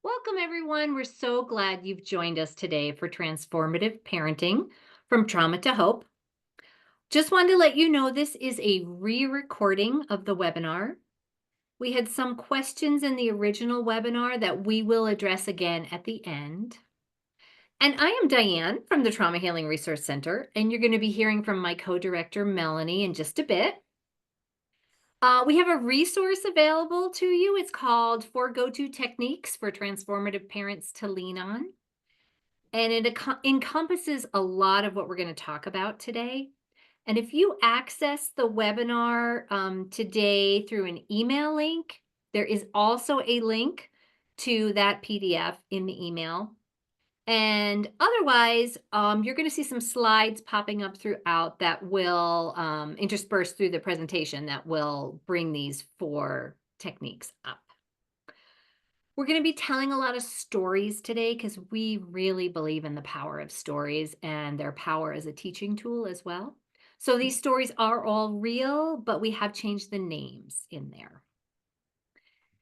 Welcome, everyone. We're so glad you've joined us today for Transformative Parenting from Trauma to Hope. Just wanted to let you know this is a re recording of the webinar. We had some questions in the original webinar that we will address again at the end. And I am Diane from the Trauma Healing Resource Center, and you're going to be hearing from my co director, Melanie, in just a bit. We have a resource available to you. It's called Four Go-To Techniques for Transformative Parents to Lean On. And it encompasses a lot of what we're going to talk about today. And if you access the webinar today through an email link, there is also a link to that PDF in the email. And otherwise, you're going to see some slides popping up throughout that will intersperse through the presentation that will bring these four techniques up. We're going to be telling a lot of stories today because we really believe in the power of stories and their power as a teaching tool as well. So these stories are all real, but we have changed the names in there.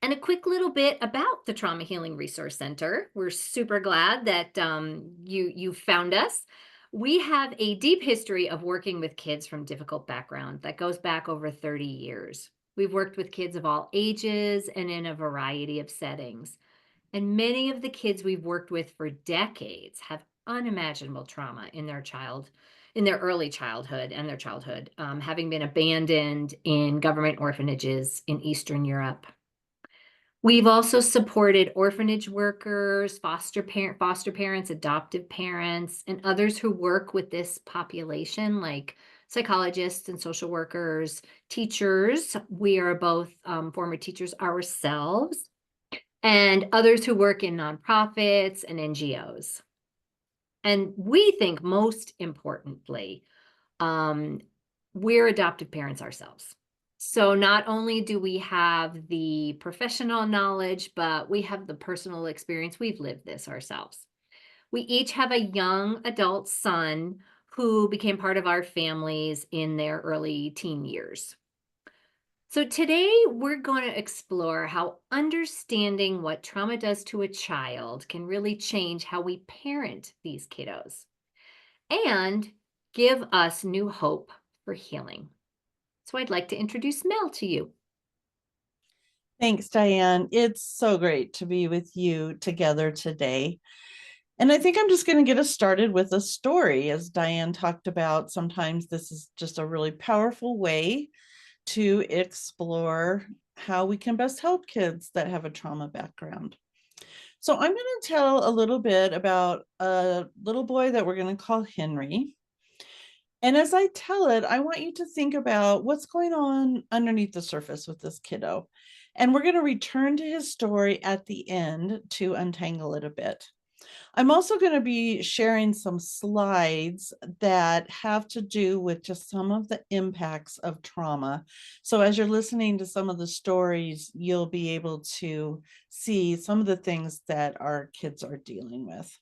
And a quick little bit about the Trauma Healing Resource Center. We're super glad that you found us. We have a deep history of working with kids from difficult backgrounds that goes back over 30 years. We've worked with kids of all ages and in a variety of settings. And many of the kids we've worked with for decades have unimaginable trauma in their early childhood and their childhood, having been abandoned in government orphanages in Eastern Europe. We've also supported orphanage workers, foster parents, adoptive parents, and others who work with this population, like psychologists and social workers, teachers. We are both former teachers ourselves, and others who work in nonprofits and NGOs. And we think most importantly, we're adoptive parents ourselves. So not only do we have the professional knowledge, but we have the personal experience. We've lived this ourselves. We each have a young adult son who became part of our families in their early teen years. So today we're going to explore how understanding what trauma does to a child can really change how we parent these kiddos and give us new hope for healing. So I'd like to introduce Mel to you. Thanks, Diane. It's so great to be with you together today. And I think I'm just going to get us started with a story. As Diane talked about, sometimes this is just a really powerful way to explore how we can best help kids that have a trauma background. So I'm going to tell a little bit about a little boy that we're going to call Henry. And as I tell it, I want you to think about what's going on underneath the surface with this kiddo. And we're going to return to his story at the end to untangle it a bit. I'm also going to be sharing some slides that have to do with just some of the impacts of trauma. So as you're listening to some of the stories, you'll be able to see some of the things that our kids are dealing with.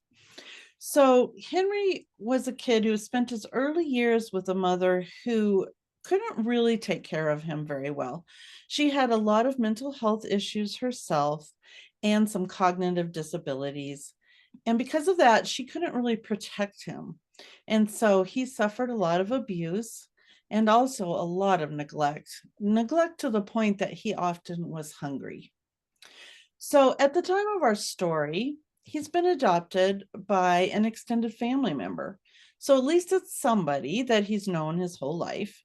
So Henry was a kid who spent his early years with a mother who couldn't really take care of him very well. She had a lot of mental health issues herself and some cognitive disabilities. And because of that, she couldn't really protect him. And so he suffered a lot of abuse and also a lot of neglect to the point that he often was hungry. So at the time of our story, he's been adopted by an extended family member. So at least it's somebody that he's known his whole life.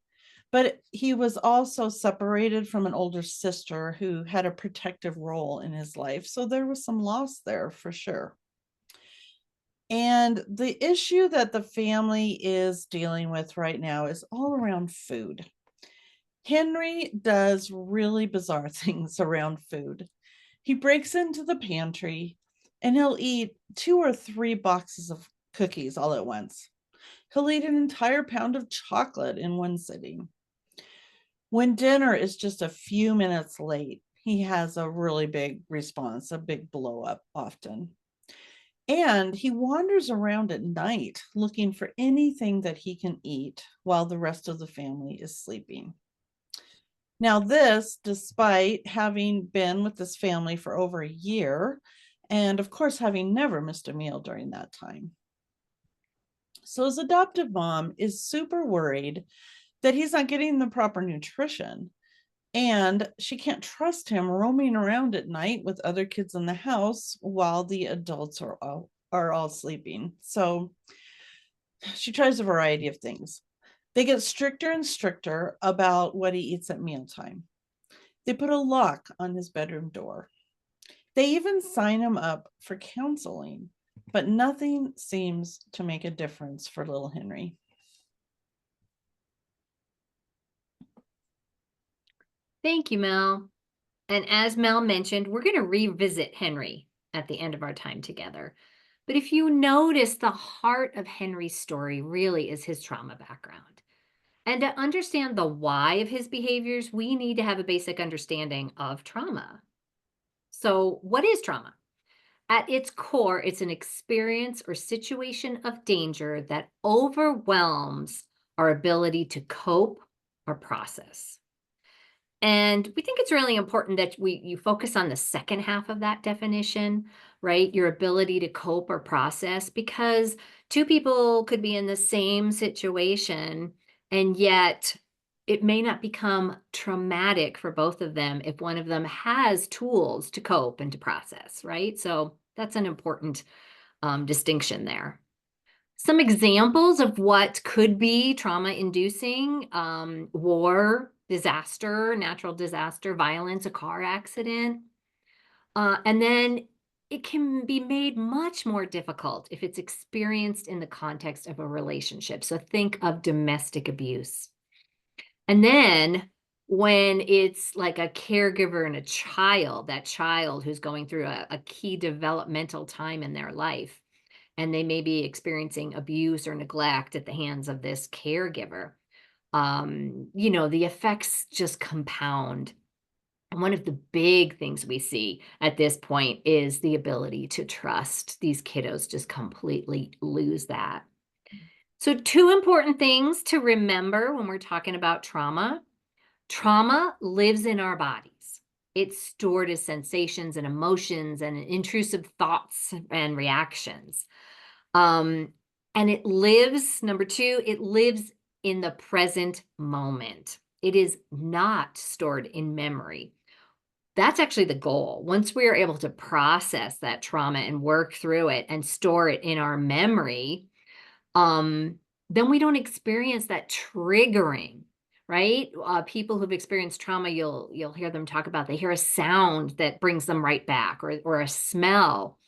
But he was also separated from an older sister who had a protective role in his life. So there was some loss there for sure. And the issue that the family is dealing with right now is all around food. Henry does really bizarre things around food. He breaks into the pantry and he'll eat 2 or 3 boxes of cookies all at once. He'll eat an entire pound of chocolate in one sitting. When dinner is just a few minutes late, he has a really big response, a big blow up often. And he wanders around at night looking for anything that he can eat while the rest of the family is sleeping. Now, this, despite having been with this family for over a year and of course, having never missed a meal during that time. So his adoptive mom is super worried that he's not getting the proper nutrition. And she can't trust him roaming around at night with other kids in the house while the adults are all sleeping. So she tries a variety of things. They get stricter and stricter about what he eats at mealtime. They put a lock on his bedroom door. They even sign him up for counseling, but nothing seems to make a difference for little Henry. Thank you, Mel. And as Mel mentioned, we're going to revisit Henry at the end of our time together. But if you notice, the heart of Henry's story really is his trauma background. And to understand the why of his behaviors, we need to have a basic understanding of trauma. So, what is trauma? At its core, it's an experience or situation of danger that overwhelms our ability to cope or process. And we think it's really important that you focus on the second half of that definition, right? Your ability to cope or process, because two people could be in the same situation and yet it may not become traumatic for both of them if one of them has tools to cope and to process, right? So that's an important distinction there. Some examples of what could be trauma inducing: war, disaster, natural disaster, violence, a car accident. And then it can be made much more difficult if it's experienced in the context of a relationship. So think of domestic abuse. And then when it's like a caregiver and a child, that child who's going through a key developmental time in their life, and they may be experiencing abuse or neglect at the hands of this caregiver, the effects just compound. And one of the big things we see at this point is the ability to trust. These kiddos just completely lose that. So, two important things to remember when we're talking about trauma: trauma lives in our bodies. It's stored as sensations and emotions and intrusive thoughts and reactions. Um, and it lives, number two, it lives in the present moment. It is not stored in memory. That's actually the goal. Once we are able to process that trauma and work through it and store it in our memory, um, then we don't experience that triggering, right? People who've experienced trauma, you'll hear them talk about, they hear a sound that brings them right back, or a smell,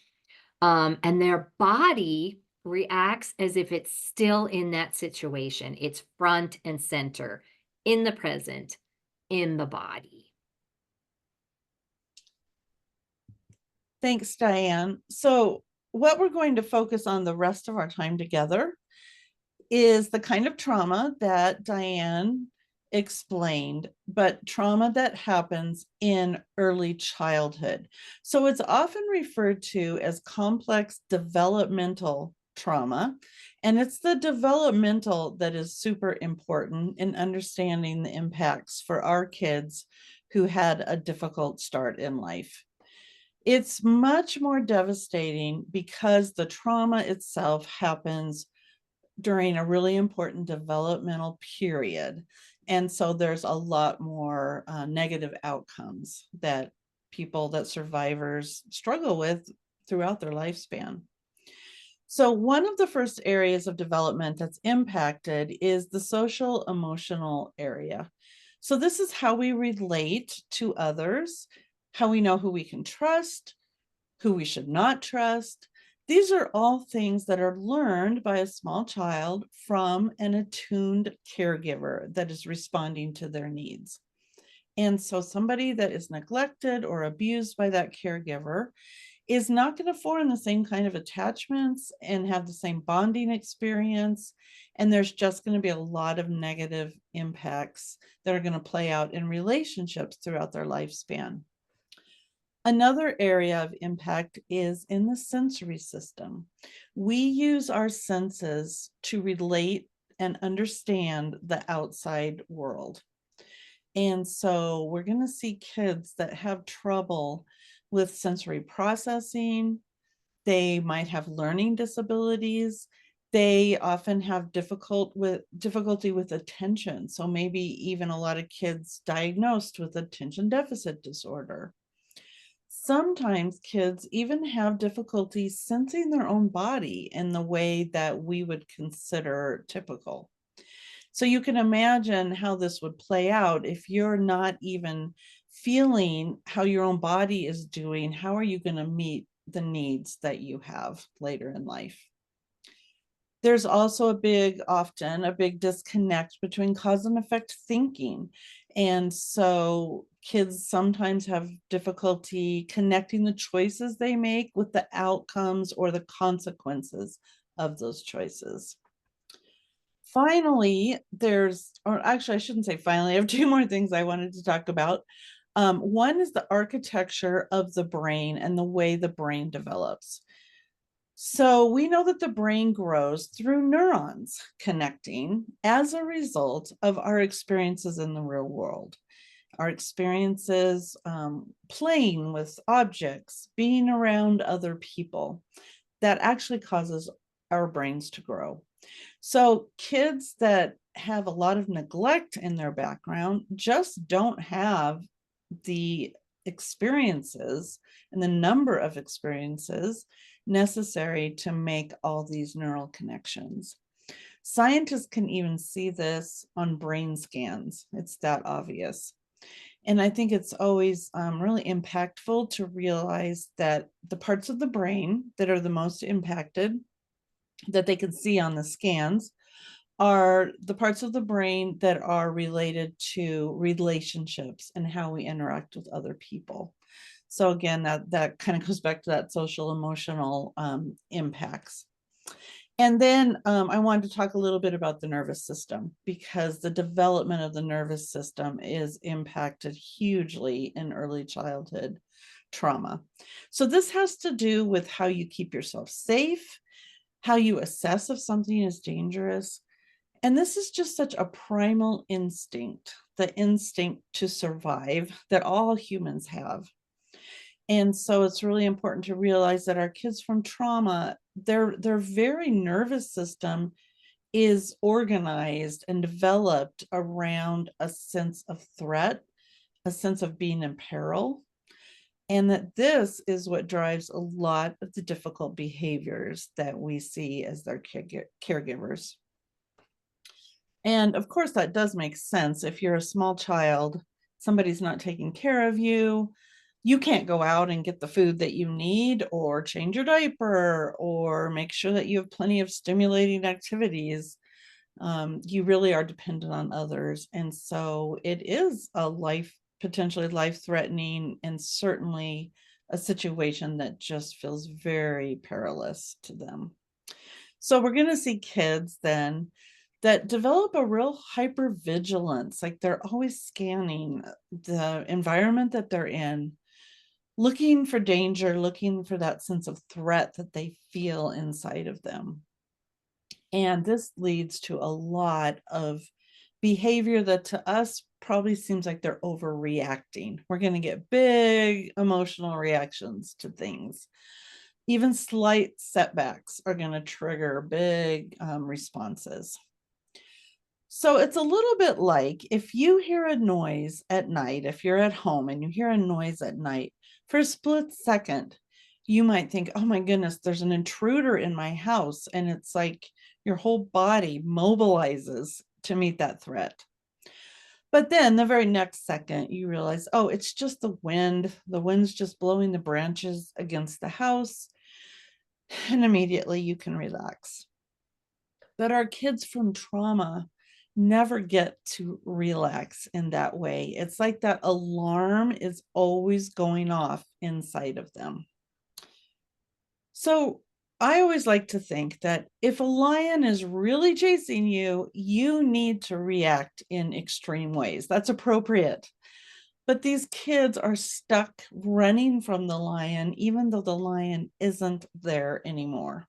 and their body reacts as if it's still in that situation. It's front and center, in the present, in the body. Thanks, Diane. So, what we're going to focus on the rest of our time together is the kind of trauma that Diane explained, but trauma that happens in early childhood. So it's often referred to as complex developmental trauma. And it's the developmental that is super important in understanding the impacts for our kids who had a difficult start in life. It's much more devastating because the trauma itself happens during a really important developmental period. And so there's a lot more negative outcomes that survivors struggle with throughout their lifespan. So one of the first areas of development that's impacted is the social emotional area. So this is how we relate to others, how we know who we can trust, who we should not trust. These are all things that are learned by a small child from an attuned caregiver that is responding to their needs. And so somebody that is neglected or abused by that caregiver is not going to form the same kind of attachments and have the same bonding experience. And there's just going to be a lot of negative impacts that are going to play out in relationships throughout their lifespan. Another area of impact is in the sensory system. We use our senses to relate and understand the outside world. And so we're going to see kids that have trouble with sensory processing. They might have learning disabilities. They often have difficulty with attention. So maybe even a lot of kids diagnosed with attention deficit disorder. Sometimes kids even have difficulty sensing their own body in the way that we would consider typical. So you can imagine how this would play out if you're not even feeling how your own body is doing. How are you going to meet the needs that you have later in life? There's also often a big disconnect between cause and effect thinking. And so kids sometimes have difficulty connecting the choices they make with the outcomes or the consequences of those choices. Finally, or actually, I shouldn't say finally, I have two more things I wanted to talk about. One is the architecture of the brain and the way the brain develops. So we know that the brain grows through neurons connecting as a result of our experiences in the real world, our experiences playing with objects, being around other people. That actually causes our brains to grow. So kids that have a lot of neglect in their background just don't have the experiences and the number of experiences necessary to make all these neural connections. Scientists can even see this on brain scans. It's that obvious. And I think it's always really impactful to realize that the parts of the brain that are the most impacted that they can see on the scans are the parts of the brain that are related to relationships and how we interact with other people. So again, that kind of goes back to that social emotional impacts. And then I wanted to talk a little bit about the nervous system, because the development of the nervous system is impacted hugely in early childhood trauma. So this has to do with how you keep yourself safe, how you assess if something is dangerous. And this is just such a primal instinct, the instinct to survive that all humans have. And so it's really important to realize that our kids from trauma, their very nervous system is organized and developed around a sense of threat, a sense of being in peril, and that this is what drives a lot of the difficult behaviors that we see as their caregivers. And of course, that does make sense. If you're a small child, somebody's not taking care of you, you can't go out and get the food that you need, or change your diaper, or make sure that you have plenty of stimulating activities. You really are dependent on others. And so it is potentially life threatening, and certainly a situation that just feels very perilous to them. So we're going to see kids then that develop a real hypervigilance, like they're always scanning the environment that they're in, looking for danger, looking for that sense of threat that they feel inside of them. And this leads to a lot of behavior that to us probably seems like they're overreacting. We're going to get big emotional reactions to things. Even slight setbacks are going to trigger big responses. So it's a little bit like if you hear a noise at night, if you're at home and you hear a noise at night, for a split second, you might think, oh my goodness, there's an intruder in my house. And it's like your whole body mobilizes to meet that threat. But then the very next second, you realize, oh, it's just the wind. The wind's just blowing the branches against the house. And immediately you can relax. But our kids from trauma never get to relax in that way. It's like that alarm is always going off inside of them. So I always like to think that if a lion is really chasing you, you need to react in extreme ways. That's appropriate. But these kids are stuck running from the lion, even though the lion isn't there anymore.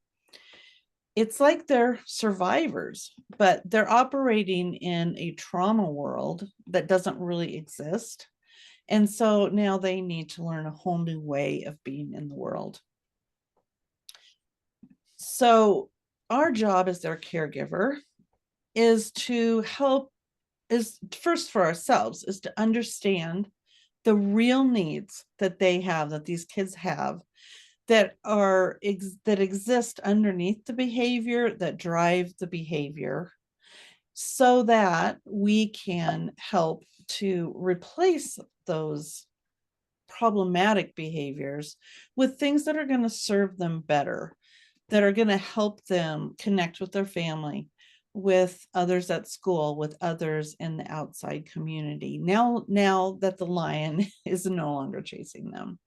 It's like they're survivors, but they're operating in a trauma world that doesn't really exist. And so now they need to learn a whole new way of being in the world. So our job as their caregiver is to help, is first for ourselves, is to understand the real needs that they have, that these kids have, that that exist underneath the behavior, that drive the behavior, so that we can help to replace those problematic behaviors with things that are going to serve them better, that are going to help them connect with their family, with others at school, with others in the outside community. Now that the lion is no longer chasing them.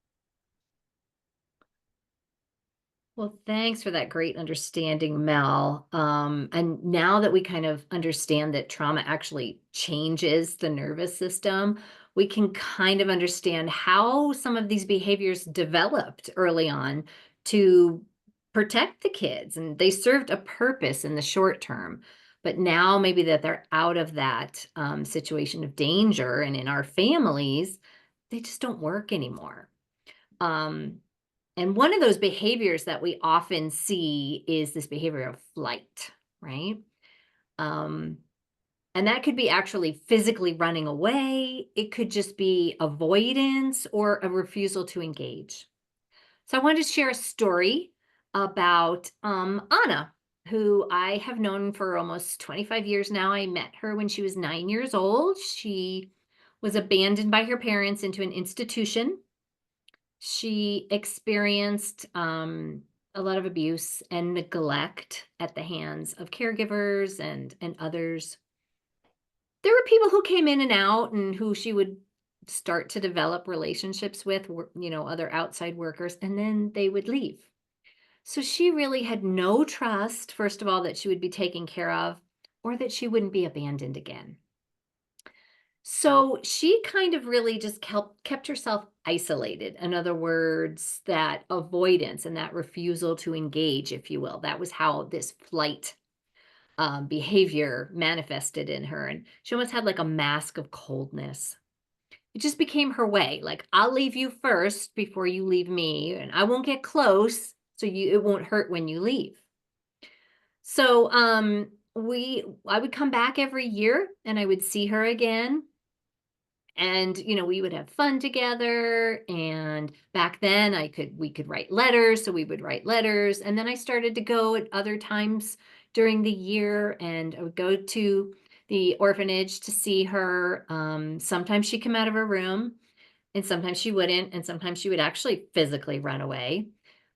Well, thanks for that great understanding, Mel. And now that we kind of understand that trauma actually changes the nervous system, we can kind of understand how some of these behaviors developed early on to protect the kids. And they served a purpose in the short term. But now, maybe that they're out of that situation of danger and in our families, they just don't work anymore. Um, and one of those behaviors that we often see is this behavior of flight, right? Um, and that could be actually physically running away. It could just be avoidance or a refusal to engage. So I wanted to share a story about Anna, who I have known for almost 25 years now. I met her when she was 9 years old. She was abandoned by her parents into an institution. She experienced a lot of abuse and neglect at the hands of caregivers and others. There were people who came in and out and who she would start to develop relationships with, other outside workers, and then they would leave. So she really had no trust, first of all, that she would be taken care of or that she wouldn't be abandoned again. So she kind of really just kept herself isolated. In other words, that avoidance and that refusal to engage, if you will. That was how this flight behavior manifested in her. And she almost had like a mask of coldness. It just became her way. Like, I'll leave you first before you leave me, and I won't get close so it won't hurt when you leave. So I would come back every year and I would see her again, and we would have fun together. And back then we could write letters, so we would write letters. And then I started to go at other times during the year, and I would go to the orphanage to see her. Sometimes she'd come out of her room, and sometimes she wouldn't, and sometimes she would actually physically run away.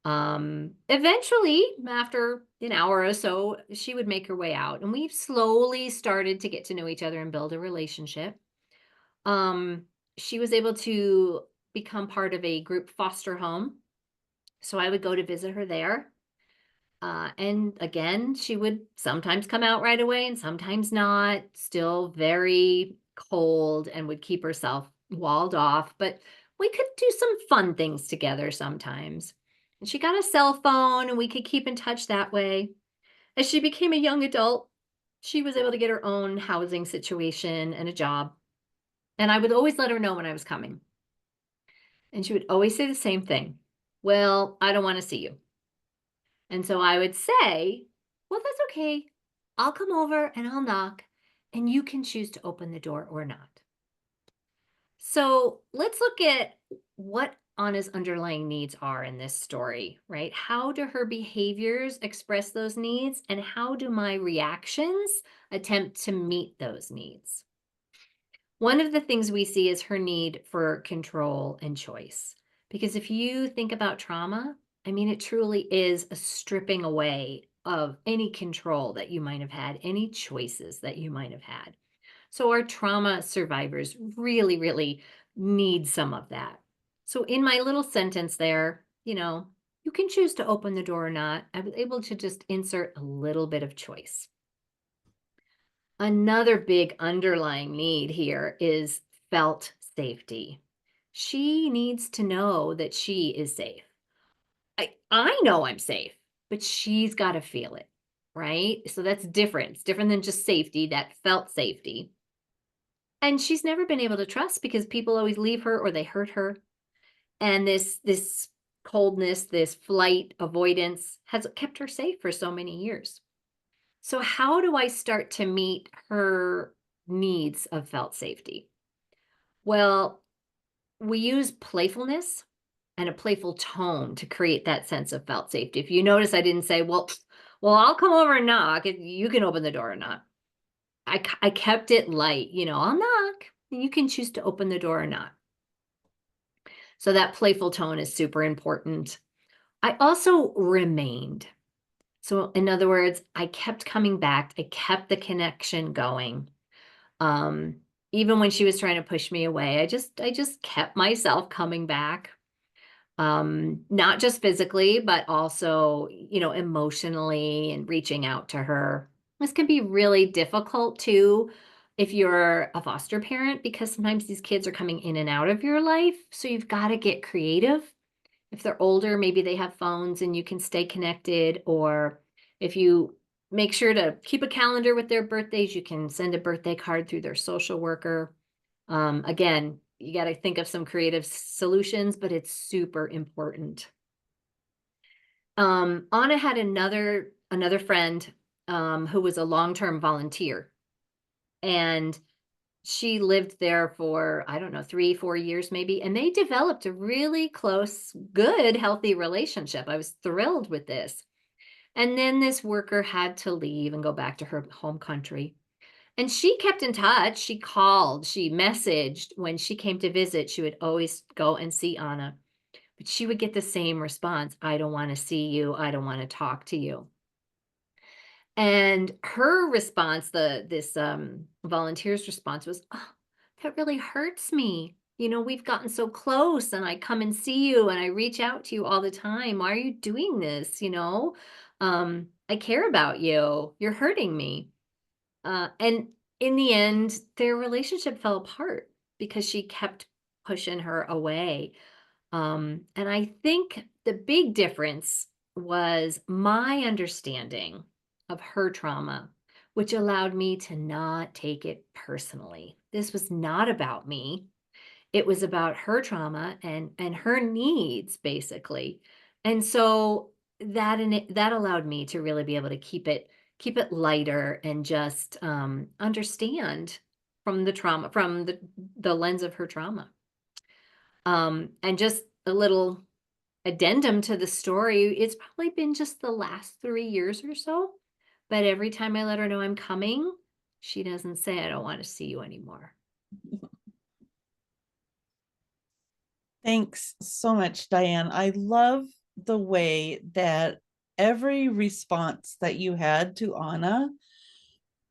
Eventually, after an hour or so, she would make her way out, and we slowly started to get to know each other and build a relationship. um, she was able to become part of a group foster home. So I would go to visit her there. And again, she would sometimes come out right away and sometimes not, still very cold, and would keep herself walled off. But we could do some fun things together sometimes. And she got a cell phone and we could keep in touch that way. As she became a young adult, she was able to get her own housing situation and a job. And I would always let her know when I was coming. And she would always say the same thing. Well, I don't want to see you. And so I would say, well, that's okay. I'll come over and I'll knock, and you can choose to open the door or not. So let's look at what Anna's underlying needs are in this story, right? How do her behaviors express those needs? And how do my reactions attempt to meet those needs? One of the things we see is her need for control and choice. Because if you think about trauma, I mean, it truly is a stripping away of any control that you might have had, any choices that you might have had. So our trauma survivors really, really need some of that. So in my little sentence there, you can choose to open the door or not. I was able to just insert a little bit of choice. Another big underlying need here is felt safety. She needs to know that she is safe. I know I'm safe, but she's got to feel it, right? So that's different. It's different than just safety, that felt safety. And she's never been able to trust because people always leave her or they hurt her. And this coldness, this flight avoidance has kept her safe for so many years. So how do I start to meet her needs of felt safety? Well, we use playfulness and a playful tone to create that sense of felt safety. If you notice, I didn't say, well, I'll come over and knock. You can open the door or not. I kept it light. I'll knock. And you can choose to open the door or not. So that playful tone is super important. I also remained. So, in other words, I kept coming back. I kept the connection going. Um, Even when she was trying to push me away, I just kept myself coming back. Not just physically, but also, emotionally and reaching out to her. This can be really difficult too if you're a foster parent because sometimes these kids are coming in and out of your life. So you've got to get creative. If they're older, maybe they have phones and you can stay connected. Or if you make sure to keep a calendar with their birthdays, you can send a birthday card through their social worker. Again, you got to think of some creative solutions, but it's super important. Anna had another friend who was a long-term volunteer, and she lived there for, I don't know, 3, 4 years maybe, and they developed a really close, good, healthy relationship. I was thrilled with this. And then this worker had to leave and go back to her home country. And she kept in touch. She called, she messaged. When she came to visit, she would always go and see Anna. But she would get the same response, I don't want to see you. I don't want to talk to you. And her response, this volunteer's response was, "Oh, that really hurts me. We've gotten so close and I come and see you and I reach out to you all the time. Why are you doing this? I care about you. You're hurting me." And in the end, their relationship fell apart because she kept pushing her away. And I think the big difference was my understanding of her trauma, which allowed me to not take it personally. This was not about me. It was about her trauma and her needs, basically. And so that allowed me to really be able to keep it lighter and just understand from the lens of her trauma. And just a little addendum to the story, it's probably been just the last 3 years or so, but every time I let her know I'm coming, she doesn't say, "I don't wanna see you anymore." Thanks so much, Diane. I love the way that every response that you had to Anna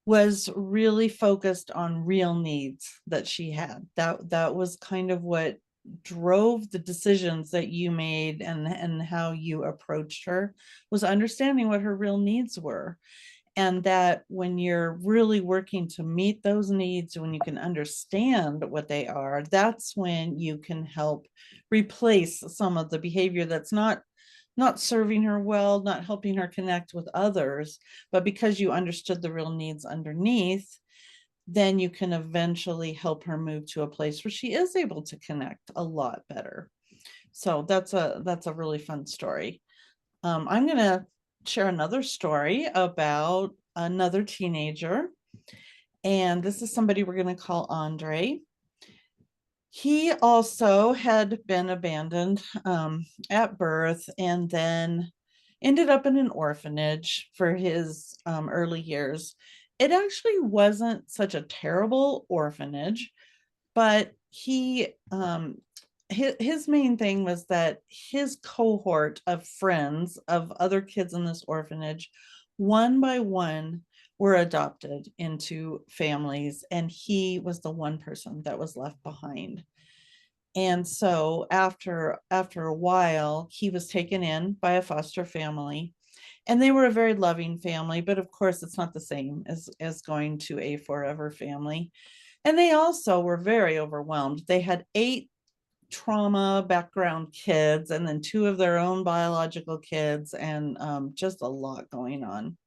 was really focused on real needs that she had. That was kind of what drove the decisions that you made and how you approached her, was understanding what her real needs were. And that when you're really working to meet those needs, when you can understand what they are, that's when you can help replace some of the behavior that's not serving her well, not helping her connect with others. But because you understood the real needs underneath, then you can eventually help her move to a place where she is able to connect a lot better. So that's a really fun story. I'm going to share another story about another teenager. And this is somebody we're going to call Andre. He also had been abandoned at birth and then ended up in an orphanage for his early years. It actually wasn't such a terrible orphanage, but his main thing was that his cohort of friends of other kids in this orphanage, one by one, were adopted into families, and he was the one person that was left behind. And so after a while, he was taken in by a foster family, and they were a very loving family, but of course it's not the same as going to a forever family. And they also were very overwhelmed. They had 8 trauma background kids and then 2 of their own biological kids, and just a lot going on.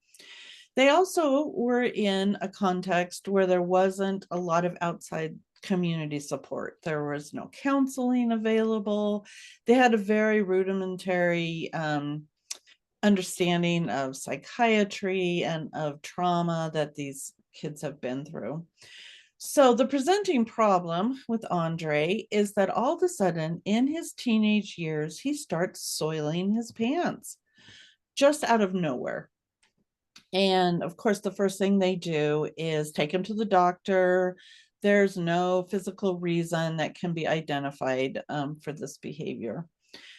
They also were in a context where there wasn't a lot of outside community support. There was no counseling available. They had a very rudimentary understanding of psychiatry and of trauma that these kids have been through. So, the presenting problem with Andre is that all of a sudden, in his teenage years, he starts soiling his pants just out of nowhere. And of course, the first thing they do is take him to the doctor. There's no physical reason that can be identified for this behavior.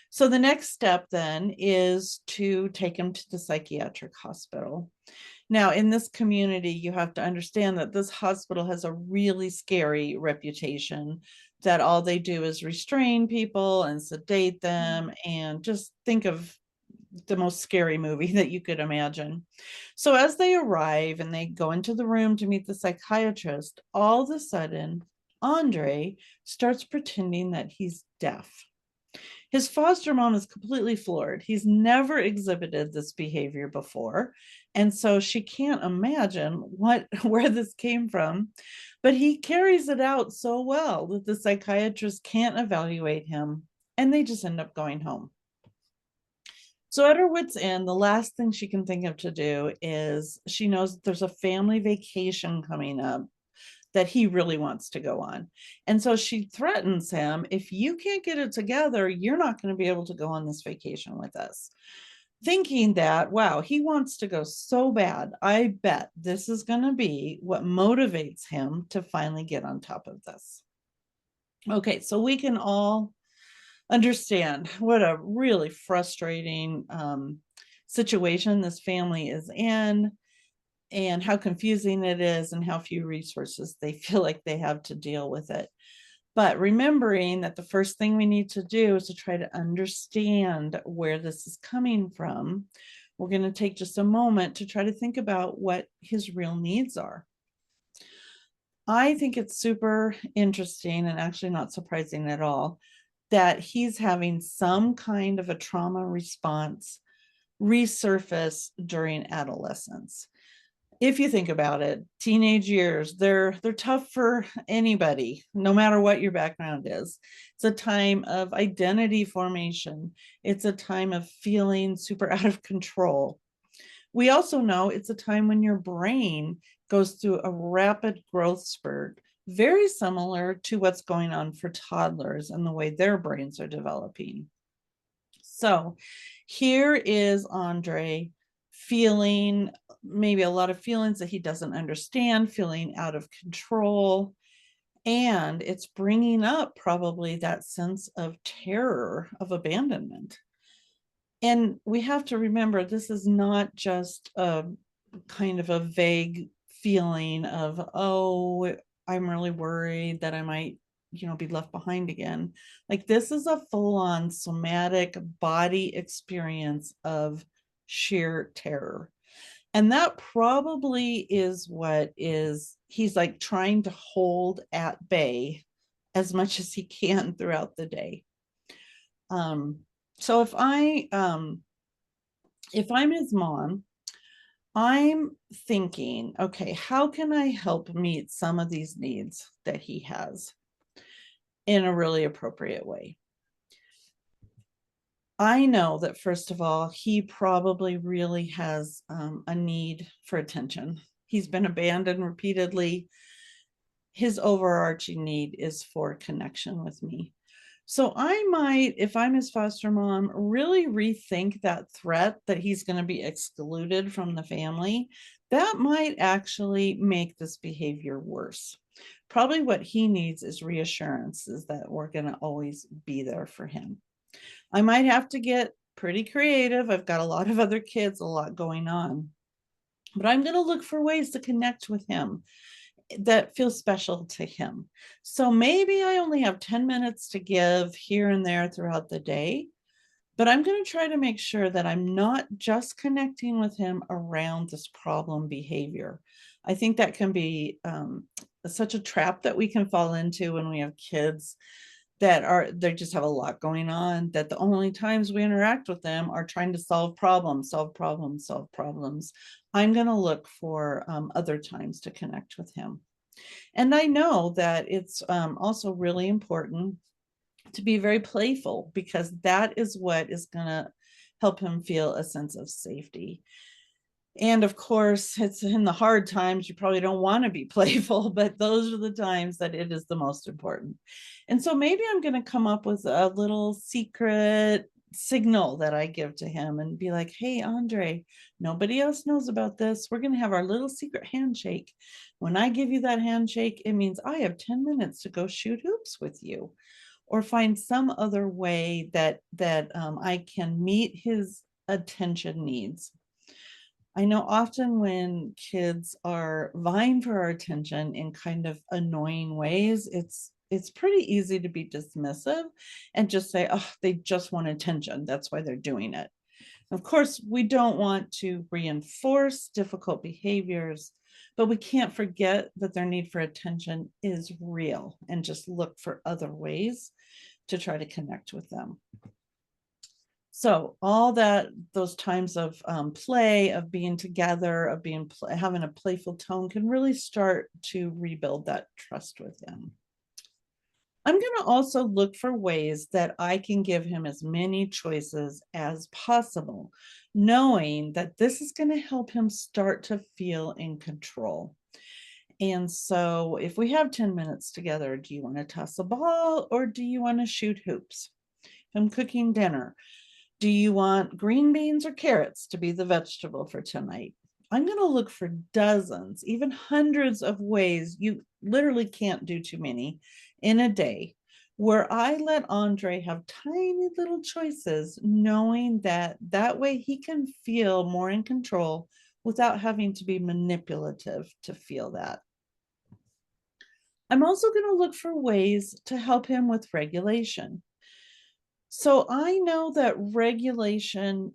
So the next step then is to take him to the psychiatric hospital. Now, in this community, you have to understand that this hospital has a really scary reputation, that all they do is restrain people and sedate them, and just think of the most scary movie that you could imagine. So as they arrive and they go into the room to meet the psychiatrist, all of a sudden, Andre starts pretending that he's deaf. His foster mom is completely floored. He's never exhibited this behavior before. And so she can't imagine where this came from. But he carries it out so well that the psychiatrist can't evaluate him, and they just end up going home. So at her wit's end, the last thing she can think of to do is she knows that there's a family vacation coming up that he really wants to go on. And so she threatens him, if you can't get it together, you're not going to be able to go on this vacation with us. Thinking that, wow, he wants to go so bad. I bet this is going to be what motivates him to finally get on top of this. Okay, so we can all understand what a really frustrating situation this family is in, and how confusing it is, and how few resources they feel like they have to deal with it. But remembering that the first thing we need to do is to try to understand where this is coming from, we're going to take just a moment to try to think about what his real needs are. I think it's super interesting, and actually not surprising at all, that he's having some kind of a trauma response resurface during adolescence. If you think about it, teenage years, they're tough for anybody, no matter what your background is. It's a time of identity formation. It's a time of feeling super out of control. We also know it's a time when your brain goes through a rapid growth spurt, very similar to what's going on for toddlers and the way their brains are developing. So here is Andre feeling maybe a lot of feelings that he doesn't understand, feeling out of control. And it's bringing up probably that sense of terror, of abandonment. And we have to remember, this is not just a kind of a vague feeling of, oh, I'm really worried that I might, be left behind again. Like, this is a full-on somatic body experience of sheer terror. And that probably is what is he's like trying to hold at bay as much as he can throughout the day. So if I'm his mom, I'm thinking, okay, how can I help meet some of these needs that he has in a really appropriate way? I know that, first of all, he probably really has a need for attention. He's been abandoned repeatedly. His overarching need is for connection with me. So I might, if I'm his foster mom, really rethink that threat that he's going to be excluded from the family. That might actually make this behavior worse. Probably what he needs is reassurance, is that we're going to always be there for him. I might have to get pretty creative. I've got a lot of other kids, a lot going on, but I'm going to look for ways to connect with him that feel special to him. So maybe I only have 10 minutes to give here and there throughout the day, but I'm going to try to make sure that I'm not just connecting with him around this problem behavior. I think that can be such a trap that we can fall into when we have kids, they just have a lot going on, that the only times we interact with them are trying to solve problems, solve problems, solve problems. I'm going to look for other times to connect with him. And I know that it's also really important to be very playful, because that is what is going to help him feel a sense of safety. And of course, it's in the hard times you probably don't want to be playful, but those are the times that it is the most important. And so maybe I'm going to come up with a little secret signal that I give to him and be like, hey, Andre, nobody else knows about this. We're going to have our little secret handshake. When I give you that handshake, it means I have 10 minutes to go shoot hoops with you, or find some other way that I can meet his attention needs. I know often when kids are vying for our attention in kind of annoying ways, it's pretty easy to be dismissive and just say, oh, they just want attention. That's why they're doing it. Of course, we don't want to reinforce difficult behaviors, but we can't forget that their need for attention is real, and just look for other ways to try to connect with them. So all that, those times of play, of being together, of having a playful tone, can really start to rebuild that trust with him. I'm going to also look for ways that I can give him as many choices as possible, knowing that this is going to help him start to feel in control. And so if we have 10 minutes together, do you want to toss a ball or do you want to shoot hoops? I'm cooking dinner. Do you want green beans or carrots to be the vegetable for tonight? I'm going to look for dozens, even hundreds of ways, you literally can't do too many in a day, where I let Andre have tiny little choices, knowing that that way he can feel more in control without having to be manipulative to feel that. I'm also going to look for ways to help him with regulation. So I know that regulation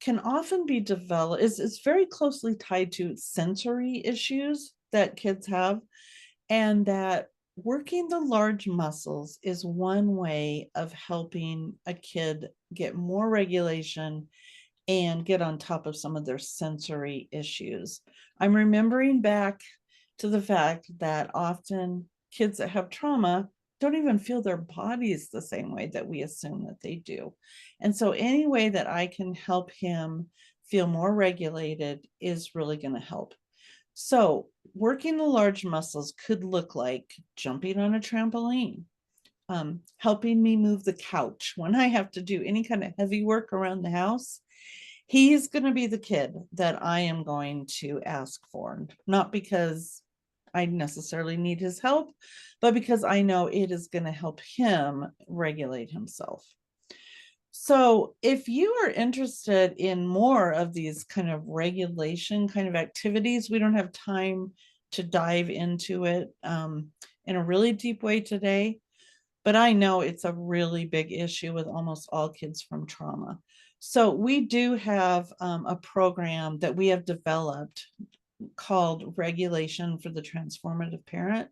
can often be developed, is very closely tied to sensory issues that kids have, and that working the large muscles is one way of helping a kid get more regulation and get on top of some of their sensory issues. I'm remembering back to the fact that often kids that have trauma don't even feel their bodies the same way that we assume that they do. And so any way that I can help him feel more regulated is really going to help. So working the large muscles could look like jumping on a trampoline, helping me move the couch when I have to do any kind of heavy work around the house. He's going to be the kid that I am going to ask for, not because I necessarily need his help, but because I know it is going to help him regulate himself. So if you are interested in more of these kind of regulation kind of activities, we don't have time to dive into it in a really deep way today, but I know it's a really big issue with almost all kids from trauma. So we do have a program that we have developed called Regulation for the Transformative Parent.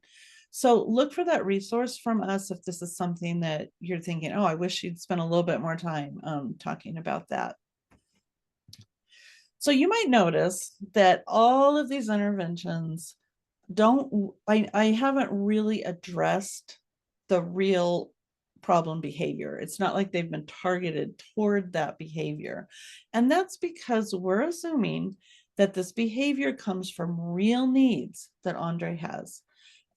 So look for that resource from us if this is something that you're thinking, oh, I wish you'd spend a little bit more time talking about that. So you might notice that all of these interventions I haven't really addressed the real problem behavior. It's not like they've been targeted toward that behavior. And that's because we're assuming that this behavior comes from real needs that Andre has.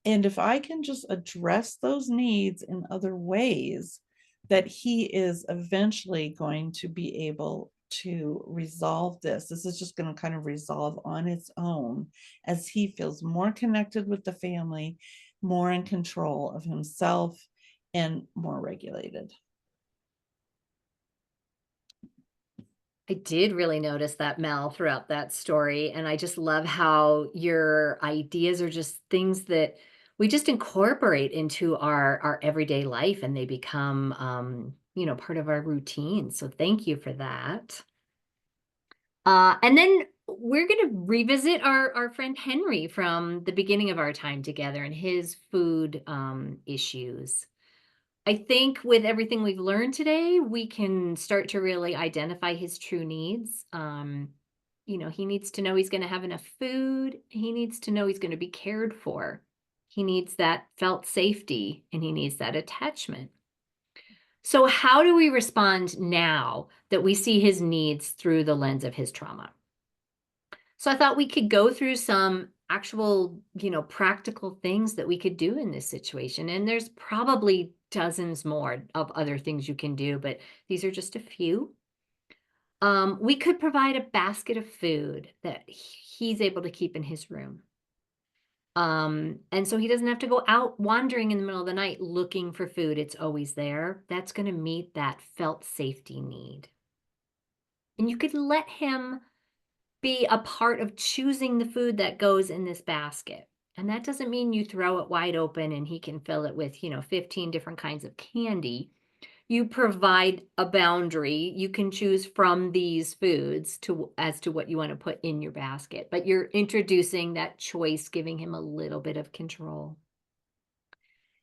And if I can just address those needs in other ways, that he is eventually going to be able to resolve this. This is just going to kind of resolve on its own as he feels more connected with the family, more in control of himself, and more regulated. I did really notice that, Mel, throughout that story. And I just love how your ideas are just things that we just incorporate into our everyday life, and they become, part of our routine. So thank you for that. And then we're going to revisit our friend Henry from the beginning of our time together and his food issues. I think with everything we've learned today, we can start to really identify his true needs. He needs to know he's going to have enough food. He needs to know he's going to be cared for. He needs that felt safety and he needs that attachment. So, how do we respond now that we see his needs through the lens of his trauma? So, I thought we could go through some actual, practical things that we could do in this situation. And there's probably dozens more of other things you can do, but these are just a few. We could provide a basket of food that he's able to keep in his room. And so he doesn't have to go out wandering in the middle of the night looking for food. It's always there. That's going to meet that felt safety need. And you could let him be a part of choosing the food that goes in this basket. And that doesn't mean you throw it wide open and he can fill it with, 15 different kinds of candy. You provide a boundary. You can choose from these foods to as to what you want to put in your basket, but you're introducing that choice, giving him a little bit of control.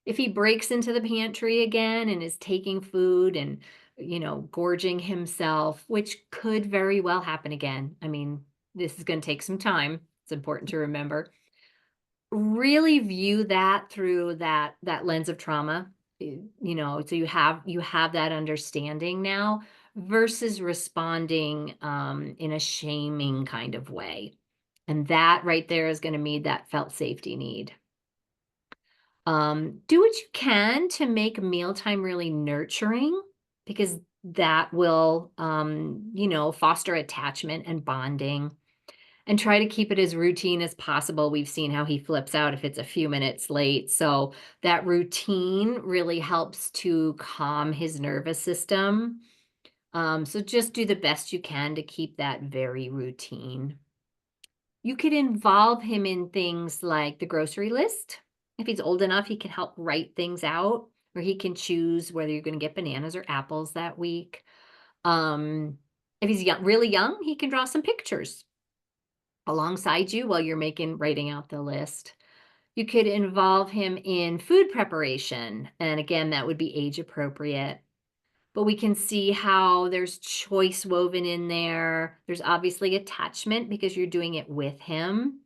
If he breaks into the pantry again and is taking food and, gorging himself, which could very well happen again. I mean, this is going to take some time. It's important to remember. Really view that through that lens of trauma. So you have that understanding now versus responding in a shaming kind of way. And that right there is going to meet that felt safety need. Do what you can to make mealtime really nurturing because that will, foster attachment and bonding and try to keep it as routine as possible. We've seen how he flips out if it's a few minutes late. So that routine really helps to calm his nervous system. So just do the best you can to keep that very routine. You could involve him in things like the grocery list. If he's old enough, he can help write things out, or he can choose whether you're going to get bananas or apples that week. Um, if he's young, really young, he can draw some pictures alongside you while you're writing out the list. You could involve him in food preparation. And again, that would be age appropriate. But we can see how there's choice woven in there. There's obviously attachment because you're doing it with him.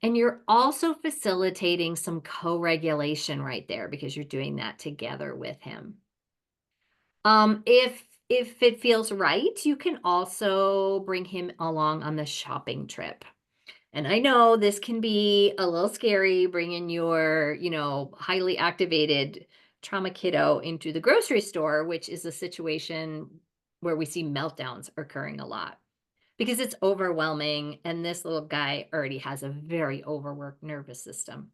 And you're also facilitating some co-regulation right there because you're doing that together with him. If it feels right, you can also bring him along on the shopping trip. And I know this can be a little scary bringing your, highly activated trauma kiddo into the grocery store, which is a situation where we see meltdowns occurring a lot because it's overwhelming. And this little guy already has a very overworked nervous system.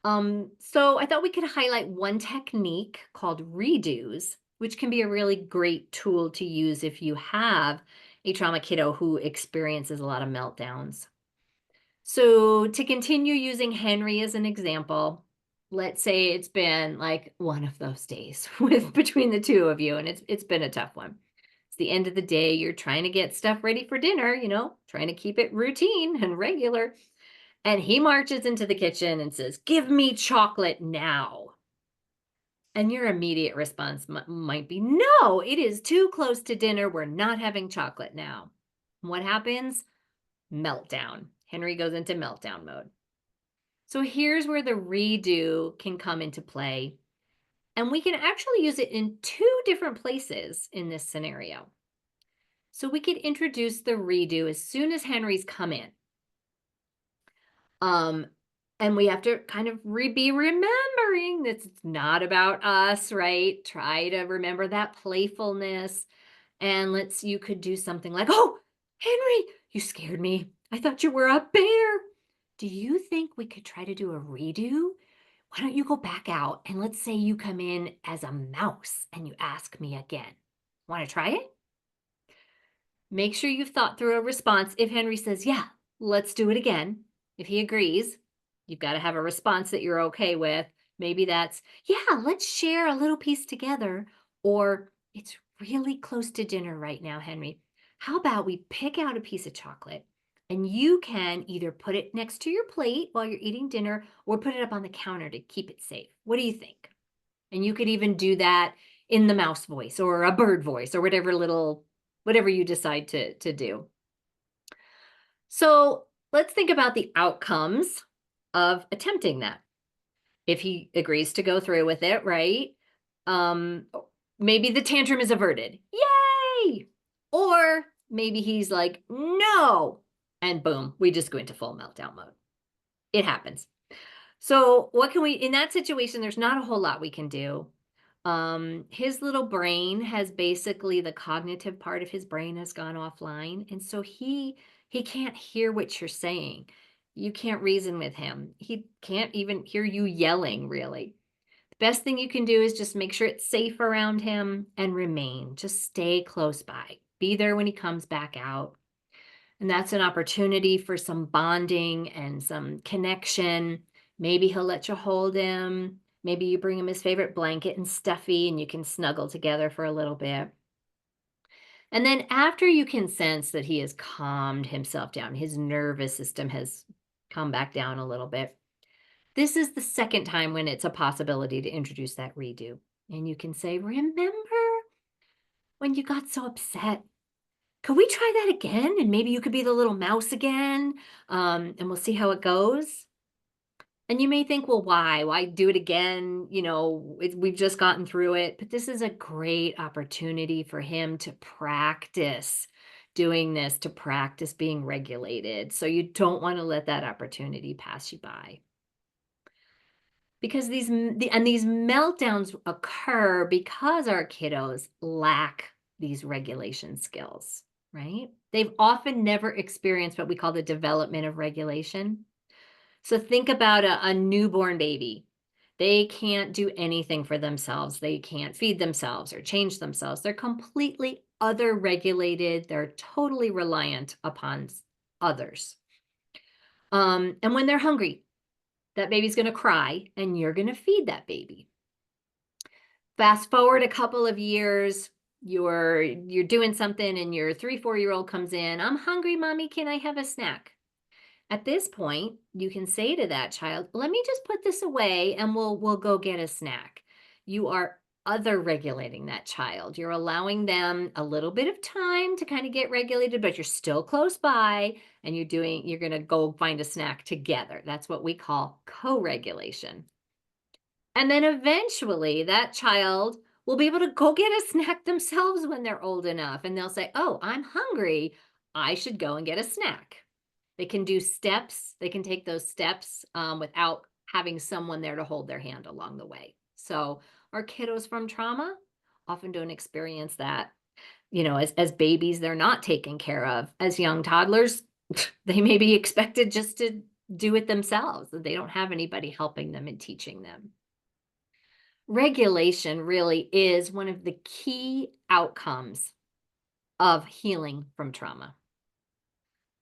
So I thought we could highlight one technique called redos, which can be a really great tool to use if you have a trauma kiddo who experiences a lot of meltdowns. So to continue using Henry as an example, let's say it's been like one of those days with between the two of you and it's been a tough one. It's the end of the day, you're trying to get stuff ready for dinner, trying to keep it routine and regular. And he marches into the kitchen and says, "Give me chocolate now." And your immediate response might be, "No, it is too close to dinner. We're not having chocolate now." What happens? Meltdown. Henry goes into meltdown mode. So here's where the redo can come into play. And we can actually use it in two different places in this scenario. So we could introduce the redo as soon as Henry's come in. Um, and we have to kind of be remembering that it's not about us, right? Try to remember that playfulness. And you could do something like, "Oh, Henry, you scared me. I thought you were a bear. Do you think we could try to do a redo? Why don't you go back out and let's say you come in as a mouse and you ask me again. Want to try it?" Make sure you've thought through a response. If Henry says, "Yeah, let's do it again," if he agrees, you've got to have a response that you're okay with. Maybe that's, "Yeah, let's share a little piece together." Or, "It's really close to dinner right now, Henry. How about we pick out a piece of chocolate and you can either put it next to your plate while you're eating dinner or put it up on the counter to keep it safe. What do you think?" And you could even do that in the mouse voice or a bird voice or whatever you decide to do. So let's think about the outcomes of attempting that. If he agrees to go through with it, right? Um, maybe the tantrum is averted. Yay! Or maybe he's like, no. And boom, we just go into full meltdown mode. It happens. So what can we, in that situation, there's not a whole lot we can do. His little brain has basically, the cognitive part of his brain has gone offline. And so he can't hear what you're saying. You can't reason with him. He can't even hear you yelling, really. The best thing you can do is just make sure it's safe around him and remain. Just stay close by. Be there when he comes back out. And that's an opportunity for some bonding and some connection. Maybe he'll let you hold him. Maybe you bring him his favorite blanket and stuffy and you can snuggle together for a little bit. And then after you can sense that he has calmed himself down, his nervous system has come back down a little bit. This is the second time when it's a possibility to introduce that redo. And you can say, remember when you got so upset? Could we try that again? And maybe you could be the little mouse again, and we'll see how it goes. And you may think, well, why? Why do it again? We've just gotten through it. But this is a great opportunity for him to practice doing this, to practice being regulated. So you don't want to let that opportunity pass you by. Because these meltdowns occur because our kiddos lack these regulation skills, right? They've often never experienced what we call the development of regulation. So think about a newborn baby. They can't do anything for themselves. They can't feed themselves or change themselves. They're completely other regulated. They're totally reliant upon others. And when they're hungry, that baby's going to cry and you're going to feed that baby. Fast forward a couple of years, you're doing something and your 3-4-year-old comes in, I'm hungry, mommy, can I have a snack? At this point, you can say to that child, let me just put this away and we'll go get a snack. You are other regulating that child. You're allowing them a little bit of time to kind of get regulated, but you're still close by and you're going to go find a snack together. That's what we call co-regulation. And then eventually that child will be able to go get a snack themselves when they're old enough. And they'll say, oh, I'm hungry. I should go and get a snack. They can do steps. They can take those steps without having someone there to hold their hand along the way. So our kiddos from trauma often don't experience that. As babies, they're not taken care of. As young toddlers, they may be expected just to do it themselves. They don't have anybody helping them and teaching them. Regulation really is one of the key outcomes of healing from trauma.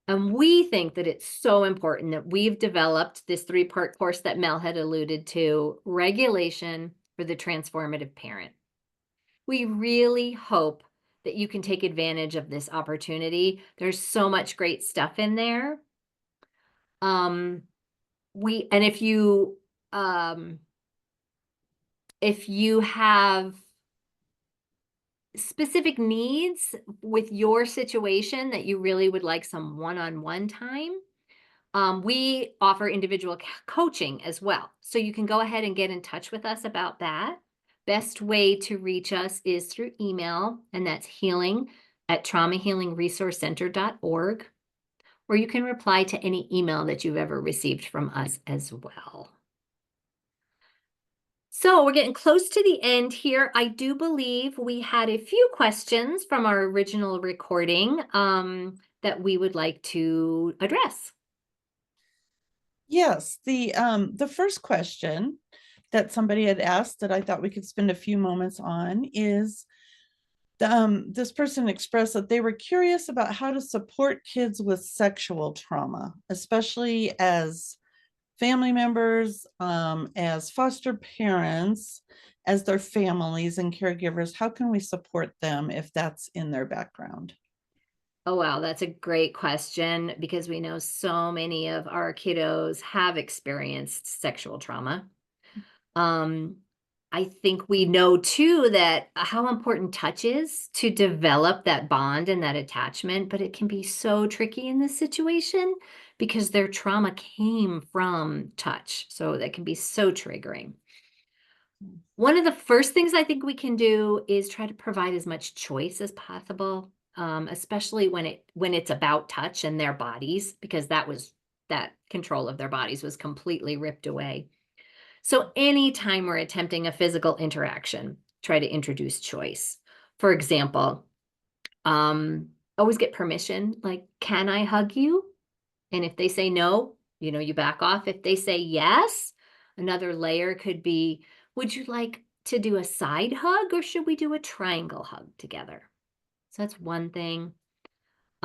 And we think that it's so important that we've developed this 3-part course that Mel had alluded to, Regulation for the Transformative Parent. We really hope that you can take advantage of this opportunity. There's so much great stuff in there. If you have specific needs with your situation that you really would like some one-on-one time, we offer individual coaching as well. So you can go ahead and get in touch with us about that. Best way to reach us is through email, and that's healing@traumahealingresourcecenter.org. Or you can reply to any email that you've ever received from us as well. So we're getting close to the end here. I do believe we had a few questions from our original recording that we would like to address. Yes, the first question that somebody had asked that I thought we could spend a few moments on is this person expressed that they were curious about how to support kids with sexual trauma, especially as family members, as foster parents, as their families and caregivers. How can we support them if that's in their background? Oh, wow. That's a great question because we know so many of our kiddos have experienced sexual trauma. Um, I think we know too that how important touch is to develop that bond and that attachment, but it can be so tricky in this situation because their trauma came from touch. So that can be so triggering. One of the first things I think we can do is try to provide as much choice as possible, especially when it's about touch and their bodies, because that control of their bodies was completely ripped away. So anytime we're attempting a physical interaction, try to introduce choice. For example, um, always get permission. Like, can I hug you? And if they say no, you back off. If they say yes, another layer could be, would you like to do a side hug or should we do a triangle hug together? So that's one thing.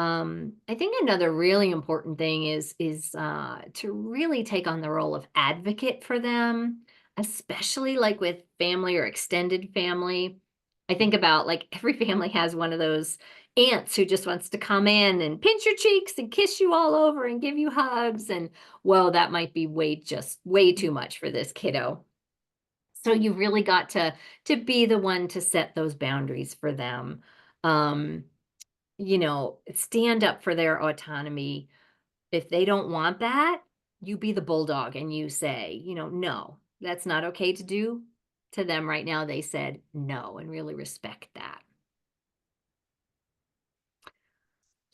I think another really important thing is to really take on the role of advocate for them, especially like with family or extended family. I think about like every family has one of those aunts who just wants to come in and pinch your cheeks and kiss you all over and give you hugs. And well, that might be way too much for this kiddo. So you really got to be the one to set those boundaries for them. Um, stand up for their autonomy. If they don't want that, you be the bulldog and you say, no, that's not okay to do to them right now. They said no and really respect that.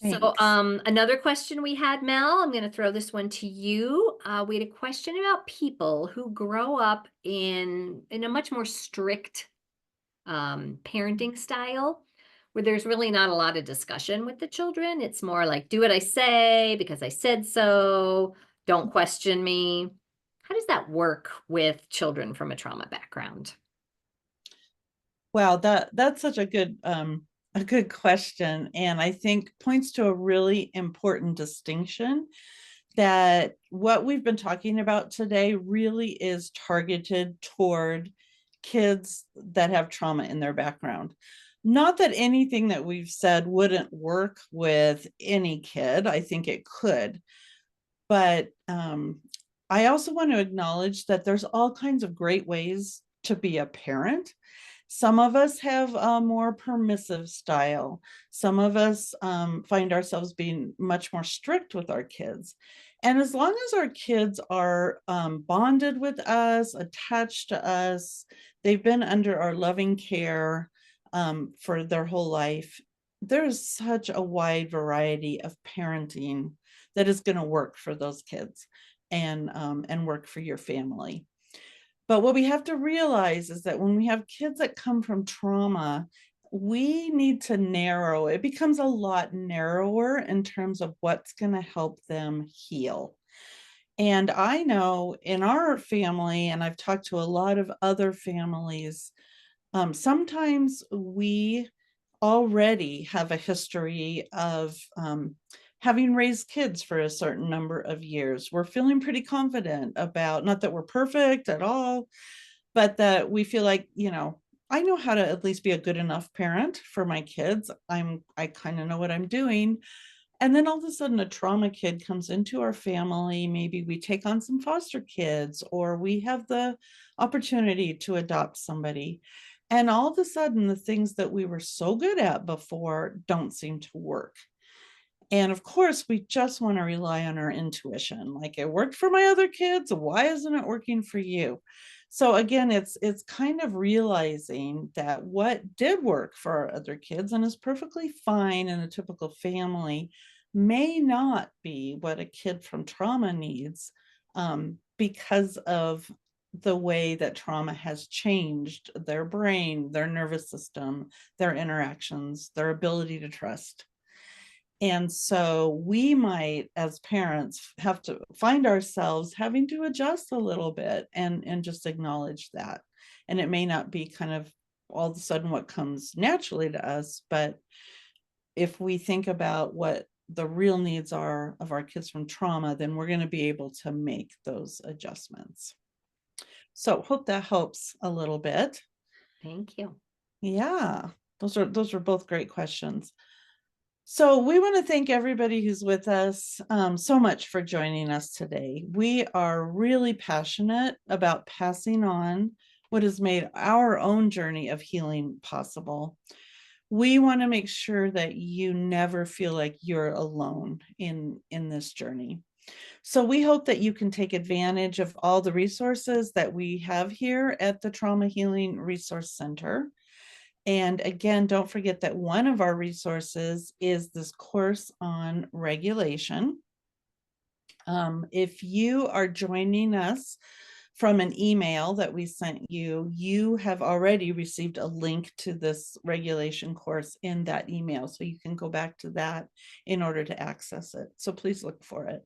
So, Thanks. another question we had, Mel, I'm going to throw this one to you. We had a question about people who grow up in a much more strict parenting style where there's really not a lot of discussion with the children. It's more like, do what I say because I said so. Don't question me. How does that work with children from a trauma background? Wow, that's such a good question, and I think points to a really important distinction that what we've been talking about today really is targeted toward kids that have trauma in their background. Not that anything that we've said wouldn't work with any kid, I think it could, but I also want to acknowledge that there's all kinds of great ways to be a parent. Some of us have a more permissive style. Some of us find ourselves being much more strict with our kids. And as long as our kids are bonded with us, attached to us, they've been under our loving care for their whole life, there's such a wide variety of parenting that is going to work for those kids and work for your family. But what we have to realize is that when we have kids that come from trauma, we need to narrow. It becomes a lot narrower in terms of what's going to help them heal. And I know in our family, and I've talked to a lot of other families, sometimes we already have a history of having raised kids for a certain number of years. We're feeling pretty confident about, not that we're perfect at all, but that we feel like, I know how to at least be a good enough parent for my kids. I kind of know what I'm doing. And then all of a sudden, a trauma kid comes into our family. Maybe we take on some foster kids, or we have the opportunity to adopt somebody. And all of a sudden, the things that we were so good at before don't seem to work. And of course, we just want to rely on our intuition. Like, it worked for my other kids. Why isn't it working for you? So again, it's kind of realizing that what did work for our other kids and is perfectly fine in a typical family may not be what a kid from trauma needs, because of the way that trauma has changed their brain, their nervous system, their interactions, their ability to trust. And so we might, as parents, have to find ourselves having to adjust a little bit and just acknowledge that. And it may not be kind of all of a sudden what comes naturally to us, but if we think about what the real needs are of our kids from trauma, then we're going to be able to make those adjustments. So hope that helps a little bit. Thank you. Yeah, those are both great questions. So we want to thank everybody who's with us so much for joining us today. We are really passionate about passing on what has made our own journey of healing possible. We want to make sure that you never feel like you're alone in this journey. So we hope that you can take advantage of all the resources that we have here at the Trauma Healing Resource Center. And again, don't forget that one of our resources is this course on regulation. If you are joining us from an email that we sent you, you have already received a link to this regulation course in that email. So you can go back to that in order to access it. So please look for it.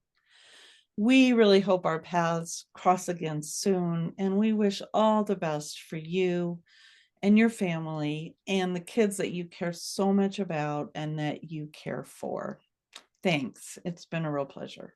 We really hope our paths cross again soon, and we wish all the best for you and your family and the kids that you care so much about and that you care for. Thanks. It's been a real pleasure.